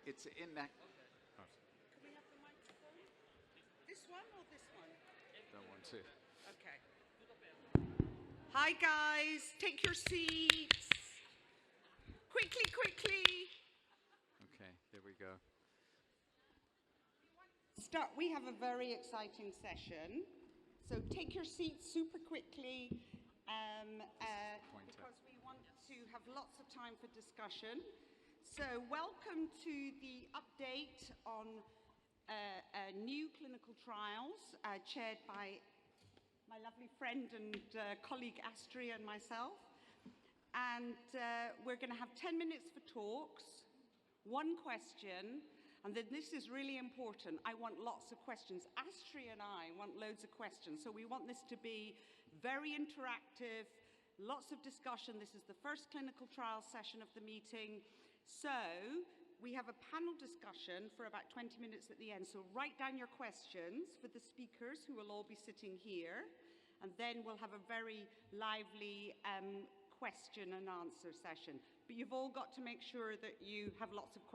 It's in that. Oh, Can we have the microphone? This one or this one? that one too. Okay. Hi guys, take your seats. Quickly, quickly. Okay, here we go. We have a very exciting session, so take your seats super quickly because we want to have lots of time for discussion. So welcome to the update on new clinical trials chaired by my lovely friend and colleague Astri and myself. And we're going to have 10 minutes for talks, one question. And then this is really important. I want lots of questions. Astri and I want loads of questions. So we want this to be very interactive, lots of discussion. This is the first clinical trial session of the meeting. So we have a panel discussion for about 20 minutes at the end. So write down your questions for the speakers who will all be sitting here. And then we'll have a very lively question and answer session. But you've all got to make sure that you have lots of questions.